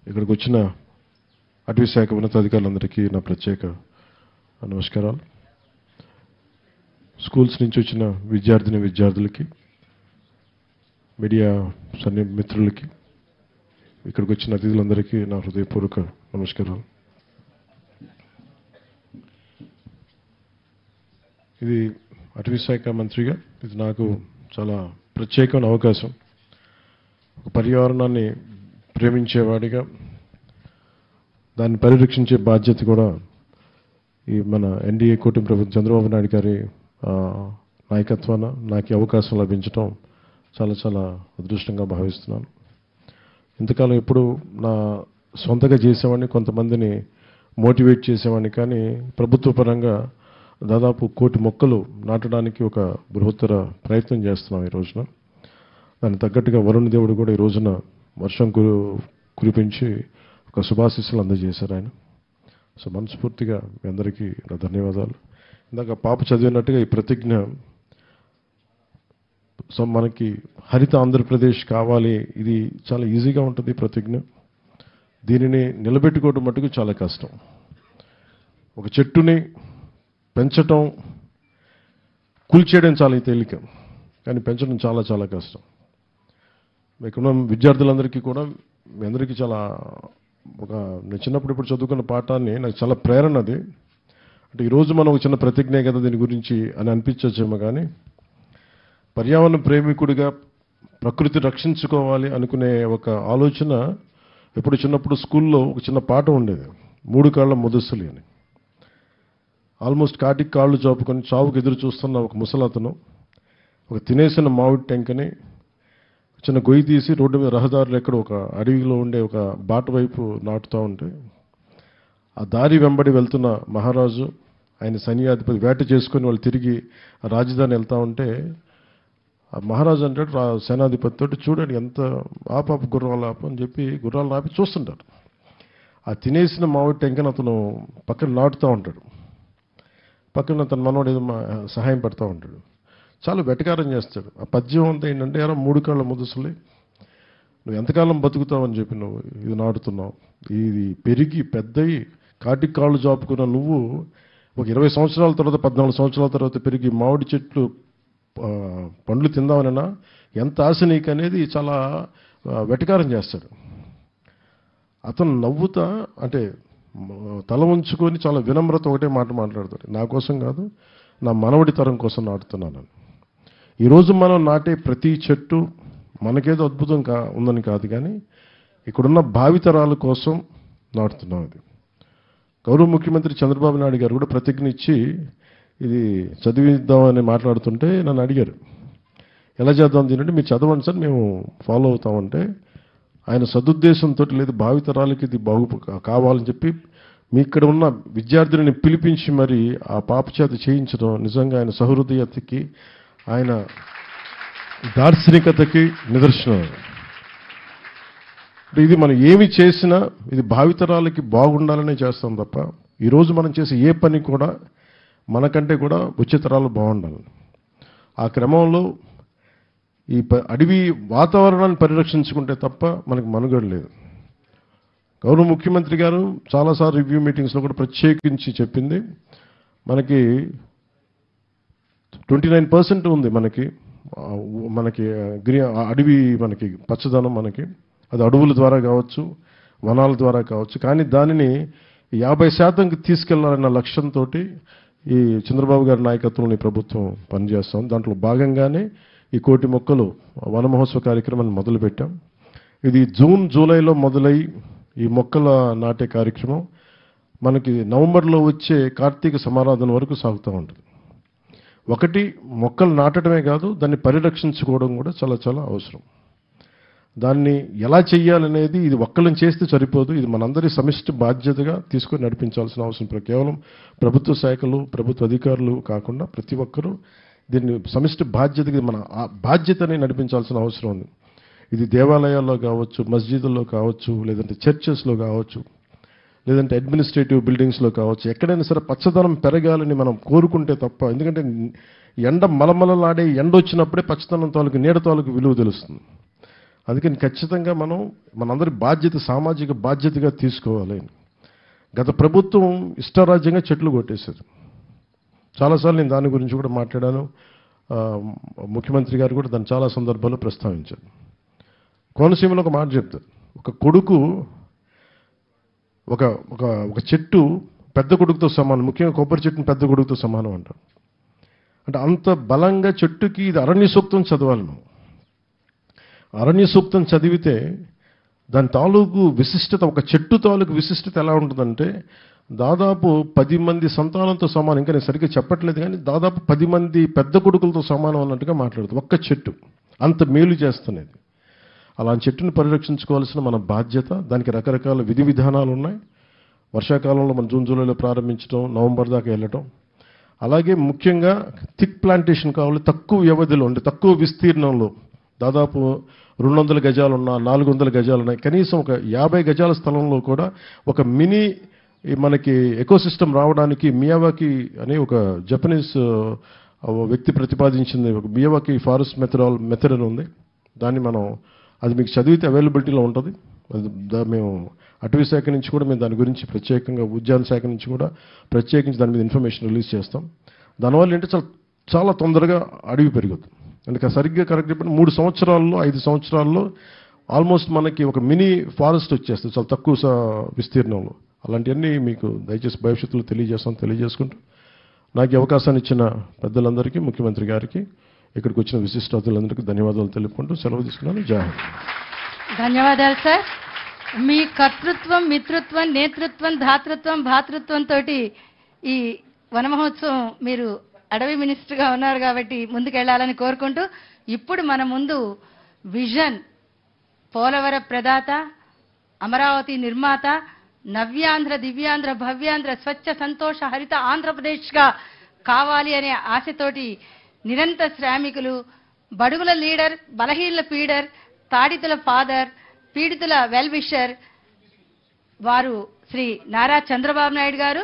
ఇక్కడికి వచ్చిన అటవీ శాఖ ఉన్నతాధికారులందరికీ నా ప్రత్యేక నమస్కారాలు. స్కూల్స్ నుంచి వచ్చిన విద్యార్థులకి, మీడియా మిత్రులకి, ఇక్కడికి వచ్చిన అతిథులందరికీ నా హృదయపూర్వక నమస్కారాలు. ఇది అటవీ శాఖ మంత్రిగా ఇది నాకు చాలా ప్రత్యేకమైన అవకాశం. పర్యావరణాన్ని ప్రేమించేవాడిగా దాన్ని పరిరక్షించే బాధ్యత కూడా ఈ మన ఎన్డీఏ కూటమి ప్రభుత్వం చంద్రబాబు నాయుడు గారి నాయకత్వాన నాకు అవకాశం లభించడం చాలా చాలా అదృష్టంగా భావిస్తున్నాను. ఇంతకాలం ఎప్పుడు నా సొంతగా చేసేవాడిని, కొంతమందిని మోటివేట్ చేసేవాడిని, కానీ ప్రభుత్వ పరంగా దాదాపు 1 కోటి మొక్కలు నాటడానికి ఒక బృహత్తర ప్రయత్నం చేస్తున్నాం ఈ రోజున. దానికి తగ్గట్టుగా వరుణ దేవుడు కూడా ఈ రోజున వర్షం కురిపించి ఒక శుభాశీస్సులు అందజేశారు ఆయన. సో మనస్ఫూర్తిగా మీ అందరికీ నా ధన్యవాదాలు. ఇందాక పాప చదివినట్టుగా ఈ ప్రతిజ్ఞ సో మనకి హరిత ఆంధ్రప్రదేశ్ కావాలి, ఇది చాలా ఈజీగా ఉంటుంది ప్రతిజ్ఞ. దీనిని నిలబెట్టుకోవడం మటుకు చాలా కష్టం. ఒక చెట్టుని పెంచటం, కూల్చేయడం చాలా తేలిక, కానీ పెంచడం చాలా చాలా కష్టం. ఇక్కడ విద్యార్థులందరికీ కూడా మీ అందరికీ చాలా నేను చిన్నప్పుడు ఇప్పుడు చదువుకున్న పాఠాన్ని నాకు చాలా ప్రేరణ అది. అంటే ఈరోజు మనం ఒక చిన్న ప్రతిజ్ఞ కదా దీని గురించి అని అనిపించచ్చేమో, కానీ పర్యావరణ ప్రేమికుడిగా ప్రకృతి రక్షించుకోవాలి అనుకునే ఒక ఆలోచన ఎప్పుడు చిన్నప్పుడు స్కూల్లో ఒక చిన్న పాట ఉండేది, 3 కాళ్ళ ముదస్సులి అని. ఆల్మోస్ట్ కాటికి కాళ్ళు చాపుకొని చావుకు ఎదురు చూస్తున్న ఒక ముసలతను ఒక తినేసిన మామిడి టెంకని చిన్న గొయ్యి తీసి రోడ్డు మీద రహదారులు ఎక్కడ ఒక అడవిలో ఉండే ఒక బాట వైపు నాటుతూ ఉంటే ఆ దారి వెంబడి వెళ్తున్న మహారాజు, ఆయన సైన్యాధిపతి వేట చేసుకొని వాళ్ళు తిరిగి రాజధాని వెళ్తూ ఉంటే ఆ మహారాజు అంటాడు సేనాధిపతి తోటి, చూడండి ఎంత ఆపాప గుర్రాలు ఆపు అని చెప్పి గుర్రాలను ఆపి చూస్తుంటారు. ఆ తినేసిన మామిడి టెంకని అతను పక్కన నాటుతూ ఉంటాడు. పక్కన తన మనవాడు ఏదో సహాయం పడుతూ ఉంటాడు. చాలా వెటకారం చేస్తాడు. ఆ పద్యం అంతా ఏంటంటే, ఎరా 3 కాళ్ళ ముదుసులే, నువ్వు ఎంతకాలం బతుకుతావని చెప్పి నువ్వు ఇది నాటుతున్నావు, ఇది పెరిగి పెద్దయి కాటికి కాళ్ళు చాపుకున్న నువ్వు ఒక 20 సంవత్సరాల తర్వాత 14 సంవత్సరాల తర్వాత పెరిగి మామిడి చెట్లు పండ్లు తిందామనైనా ఎంత ఆశ నీకు అనేది చాలా వెటకారం చేస్తాడు. అతను నవ్వుతా అంటే తల ఉంచుకొని చాలా వినమ్రత ఒకటే మాట మాట్లాడతాడు, నా కోసం కాదు నా మనవడి తరం కోసం నాటుతున్నాను. ఈరోజు మనం నాటే ప్రతి చెట్టు మనకేదో అద్భుతం ఉందని కాదు, కానీ ఇక్కడున్న భావితరాల కోసం నాటుతున్నాం. అది గౌరవ ముఖ్యమంత్రి చంద్రబాబు నాయుడు గారు కూడా ప్రతిజ్ఞ ఇచ్చి ఇది చదివిద్దామని మాట్లాడుతుంటే నన్ను అడిగారు, ఎలా చేద్దాం దీనంటే, మీరు చదవండి సార్ మేము ఫాలో అవుతామంటే, ఆయన సదుద్దేశంతో లేదు భావితరాలకి ఇది కావాలని చెప్పి మీ ఇక్కడ ఉన్న విద్యార్థులని పిలిపించి మరి ఆ పాప చేత చేయించడం నిజంగా ఆయన సహృదయతకి, ఆయన దార్శనికతకి నిదర్శనం. ఇది మనం ఏమి చేసినా ఇది భావితరాలకి బాగుండాలనే చేస్తాం తప్ప ఈరోజు మనం చేసే ఏ పని కూడా మనకంటే కూడా వచ్చే తరాలు బాగుండాలి. ఆ క్రమంలో ఈ అడవి వాతావరణాన్ని పరిరక్షించుకుంటే తప్ప మనకు మనుగడ లేదు. గౌరవ ముఖ్యమంత్రి గారు చాలాసార్లు రివ్యూ మీటింగ్స్లో కూడా ప్రత్యేకించి చెప్పింది, మనకి 29% ఉంది మనకి అడవి, మనకి పచ్చదనం, మనకి అది అడవుల ద్వారా కావచ్చు, వనాల ద్వారా కావచ్చు, కానీ దానిని 50% తీసుకెళ్లాలన్న లక్ష్యంతో ఈ చంద్రబాబు గారి నాయకత్వంలో ఈ ప్రభుత్వం పనిచేస్తాం. దాంట్లో భాగంగానే ఈ 1 కోటి మొక్కలు వన మహోత్సవ కార్యక్రమాన్ని మొదలుపెట్టాం. ఇది జూలైలో మొదలై ఈ మొక్కల నాటే కార్యక్రమం మనకి నవంబర్లో వచ్చే కార్తీక సమారాధన వరకు సాగుతూ ఉంటుంది. ఒకటి మొక్కలు నాటడమే కాదు, దాన్ని పరిరక్షించుకోవడం కూడా చాలా చాలా అవసరం. దాన్ని ఎలా చెయ్యాలనేది ఇది ఒక్కళ్ళని చేస్తే సరిపోదు, ఇది మనందరి సమిష్టి బాధ్యతగా తీసుకొని నడిపించాల్సిన అవసరం. కేవలం ప్రభుత్వ శాఖలు, ప్రభుత్వ అధికారులు కాకుండా ప్రతి ఒక్కరూ దీన్ని సమిష్టి బాధ్యతగా మన బాధ్యతని నడిపించాల్సిన అవసరం ఉంది. ఇది దేవాలయాల్లో కావచ్చు, మస్జిదుల్లో కావచ్చు, లేదంటే చర్చెస్లో కావచ్చు, లేదంటే అడ్మినిస్ట్రేటివ్ బిల్డింగ్స్లో కావచ్చు, ఎక్కడైనా సరే పచ్చదనం పెరగాలని మనం కోరుకుంటే తప్ప, ఎందుకంటే ఎండ మలమలలాడే ఎండ వచ్చినప్పుడే పచ్చదనం తాలూకు నీడ తాలూకు విలువ తెలుస్తుంది. అందుకని ఖచ్చితంగా మనందరి బాధ్యత, సామాజిక బాధ్యతగా తీసుకోవాలి. గత ప్రభుత్వం ఇష్టారాజ్యంగా చెట్లు కొట్టేశారు. చాలాసార్లు నేను దాని గురించి కూడా మాట్లాడాను. ముఖ్యమంత్రి గారు కూడా దాన్ని చాలా సందర్భాల్లో ప్రస్తావించారు. కోనసీమలో ఒక మాట చెప్తారు, ఒక కొడుకు ఒక ఒక చెట్టు పెద్ద కొడుకుతో సమానం, ముఖ్యంగా కొబ్బరి చెట్టుని పెద్ద కొడుకుతో సమానం అంటారు. అంటే అంత బలంగా చెట్టుకి ఇది అరణ్య సూక్తం చదవాలి. మనం అరణ్య సూక్తం చదివితే దాని తాలూకు విశిష్టత, ఒక చెట్టు తాలూకు విశిష్టత ఎలా ఉంటుందంటే దాదాపు 10 మంది సంతానంతో సమానం. ఇంకా నేను సరిగ్గా చెప్పట్లేదు కానీ దాదాపు 10 మంది పెద్ద కొడుకులతో సమానం అన్నట్టుగా మాట్లాడుతుంది ఒక్క చెట్టు. అంత మేలు చేస్తున్నది. అలాంటి చెట్టుని పరిరక్షించుకోవాల్సిన మన బాధ్యత. దానికి రకరకాల విధి విధానాలు ఉన్నాయి. వర్షాకాలంలో మనం జూన్ జూలైలో ప్రారంభించడం, నవంబర్ దాకా వెళ్ళటం. అలాగే ముఖ్యంగా థిక్ ప్లాంటేషన్ కావాలి. తక్కువ వ్యవధిలో అంటే తక్కువ విస్తీర్ణంలో, దాదాపు 200 గజాలు ఉన్నా, 400 గజాలు ఉన్నాయి, కనీసం ఒక 50 గజాల స్థలంలో కూడా ఒక మినీ మనకి ఎకోసిస్టమ్ రావడానికి మియావాకి అనే ఒక జపనీస్ వ్యక్తి ప్రతిపాదించింది ఒక మియావాకి ఫారెస్ట్ మెథడ్ అని ఉంది. దాన్ని అది మీకు చదివితే అవైలబిలిటీలో ఉంటుంది. మేము అటవీ శాఖ నుంచి కూడా మేము దాని గురించి ప్రత్యేకంగా, ఉద్యాన శాఖ నుంచి కూడా ప్రత్యేకించి దాని మీద ఇన్ఫర్మేషన్ రిలీజ్ చేస్తాం. దానివల్ల ఏంటంటే చాలా తొందరగా అడవి పెరుగుతుంది. అందుకే సరిగ్గా కరెక్ట్ చెప్పిన 3 సంవత్సరాల్లో 5 సంవత్సరాల్లో ఆల్మోస్ట్ మనకి ఒక మినీ ఫారెస్ట్ వచ్చేస్తుంది చాలా తక్కువ విస్తీర్ణంలో. అలాంటివన్నీ మీకు దయచేసి భవిష్యత్తులో తెలియజేసుకుంటూ నాకు అవకాశాన్ని ఇచ్చిన పెద్దలందరికీ, ముఖ్యమంత్రి గారికి, ఇక్కడికి వచ్చిన విశిష్ట అతిథులందరికీ ధన్యవాదాలు తెలుపుకుంటూ సెలవు తీసుకున్నాను. జై హింద్. ధన్యవాదాలు సార్. మీ కర్తృత్వం, మిత్రత్వం, నేతృత్వం, ధాతృత్వం, భాతృత్వంతో ఈ వన మహోత్సవం మీరు అడవి మినిస్టర్గా ఉన్నారు కాబట్టి ముందుకెళ్లాలని కోరుకుంటూ, ఇప్పుడు మన ముందు విజన్, పోలవర ప్రదాత, అమరావతి నిర్మాత, నవ్యాంధ్ర, దివ్యాంధ్ర, భవ్యాంధ్ర, స్వచ్ఛ సంతోష హరిత ఆంధ్రప్రదేశ్గా కావాలి అనే ఆశతోటి నిరంతర శ్రామికులు, బడుగుల లీడర్, బలహీనల పీడర్, తాడితుల ఫాదర్, పీడితుల వెల్ విషర్ వారు శ్రీ నారా చంద్రబాబు నాయుడు గారు